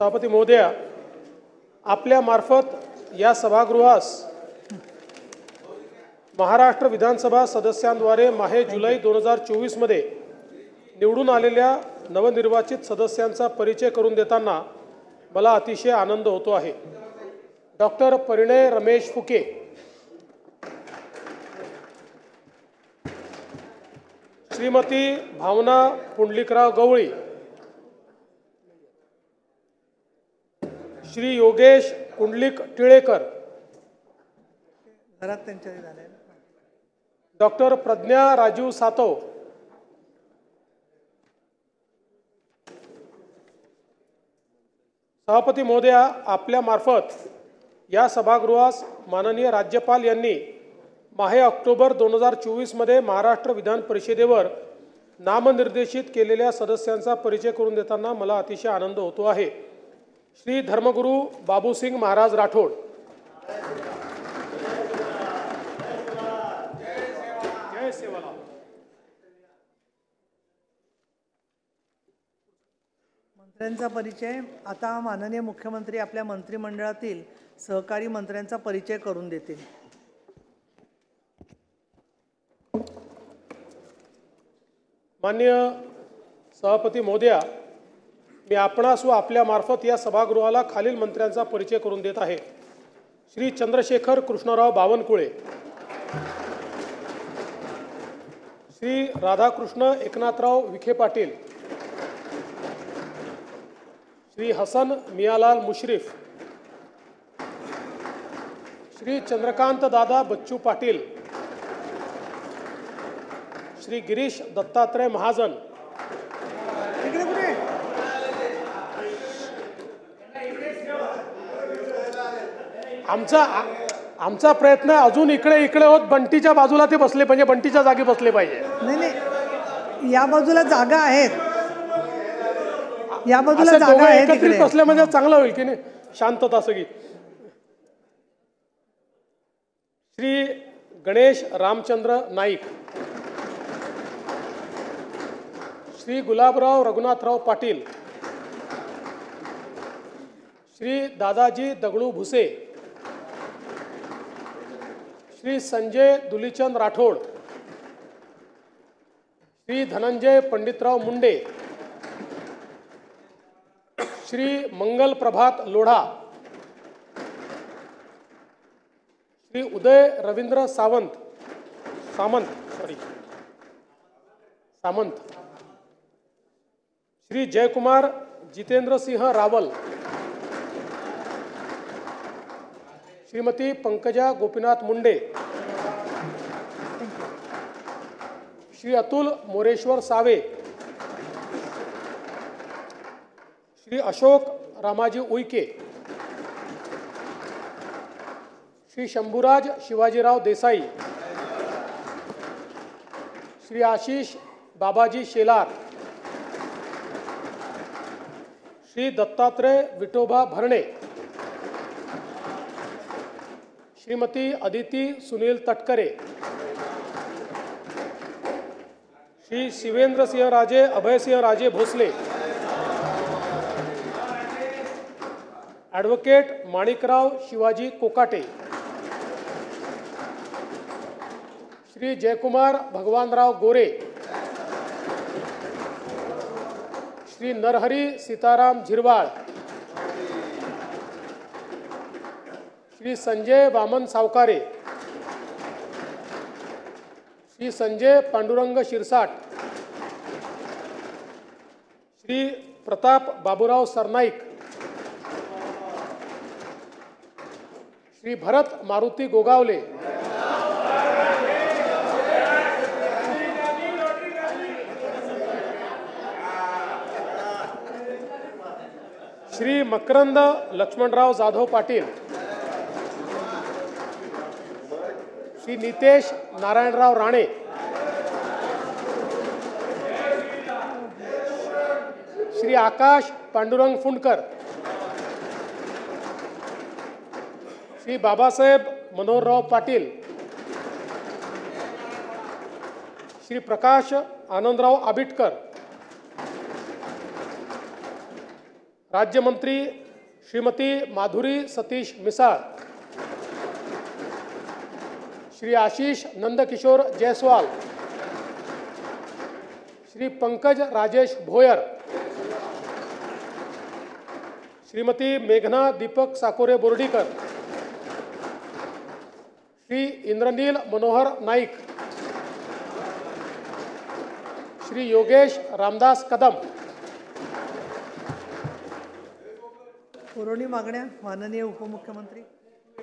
सभापती महोदया, आपल्या मार्फत या सभागृहास महाराष्ट्र विधानसभा सदस्यांद्वारे माहे जुलै 2024 मध्ये निवडून आलेल्या नवनिर्वाचित सदस्यांचा परिचय करून देताना मला अतिशय आनंद होतो आहे। डॉक्टर परिणय रमेश फुके, श्रीमती भावना पुंडलिकराव गवळी, श्री योगेश कुंडलिक टिळेकर, डॉक्टर प्रज्ञा राजीव सातव, सभापती महोदया, आपल्या मार्फत या सभागृहास माननीय राज्यपाल यांनी माहे ऑक्टोबर 2024 मध्ये महाराष्ट्र विधान परिषदेवर नामनिर्देशित केलेल्या सदस्यांचा परिचय करून देताना मला अतिशय आनंद होतो आहे। श्री धर्मगुरू बाबूसिंग महाराज राठोड, जय सेवालाल। मंत्र्यांचा परिचय आता माननीय मुख्यमंत्री आपल्या मंत्रिमंडळातील सहकारी मंत्र्यांचा परिचय करून देतील। माननीय सभापती महोदया, मी आपणास व आपल्या मार्फत या सभागृहाला खालील मंत्र्यांचा परिचय करून देत आहे। श्री चंद्रशेखर कृष्णराव बावनकुळे, श्री राधाकृष्ण एकनाथराव विखे पाटील, श्री हसन मियालाल मुश्रीफ, श्री चंद्रकांत दादा बच्चू पाटील, श्री गिरीश दत्तात्रय महाजन, आमचा प्रयत्न अजून इकडे होत बंटीच्या बाजूला ते बसले पाहिजे, बंटीच्या जागी बसले पाहिजे। नाही, या बाजूला जागा आहेत, या बाजूला जागा आहेत, एकत्रित बसले म्हणजे चांगलं होईल की नाही, शांतता सगळी। श्री गणेश रामचंद्र नाईक, श्री गुलाबराव रघुनाथराव पाटील, श्री दादाजी दगडू भुसे, श्री संजय दुलीचंद राठोड, श्री धनंजय पंडितराव मुंडे, श्री मंगल प्रभात लोढ़ा, श्री उदय रवींद्र सावंत, श्री जयकुमार जितेंद्र सिंह रावल, श्रीमती पंकजा गोपीनाथ मुंडे, श्री अतुल मोरेश्वर सावे, श्री अशोक रामाजी उईके, श्री शंभूराज शिवाजीराव देसाई, श्री आशीष बाबाजी शेलार, श्री दत्तात्रय विठोबा भरणे, श्रीमती अदिती सुनील तटकरे, श्री शिवेंद्र सिंह राजे अभय सिंह राजे भोसले, ॲडव्होकेट माणिकराव शिवाजी कोकाटे, श्री जयकुमार भगवानराव गोरे, श्री नरहरी सीताराम झिरवाळ, श्री संजय वामन सावकारे, श्री संजय पांडुरंग शिरसाट, श्री प्रताप बाबूराव सरनाईक, श्री भरत मारुती गोगावले, श्री मकरंद लक्ष्मणराव जाधव पाटील, श्री नितेश नारायणराव राणे, श्री आकाश पांडुरंग फुंडकर, श्री बाबासाहेब मनोहरराव पाटील, श्री प्रकाश आनंदराव आबिटकर, राज्यमंत्री श्रीमती माधुरी सतीश मिसाळ, श्री आशीष नंदकिशोर जायसवाल, श्री पंकज राजेश भोयर, श्रीमती मेघना दीपक साकोरे बोर्डीकर, श्री इंद्रनील मनोहर नाईक, श्री योगेश रामदास कदम। पुरवणी मागण्या माननीय उपमुख्यमंत्री।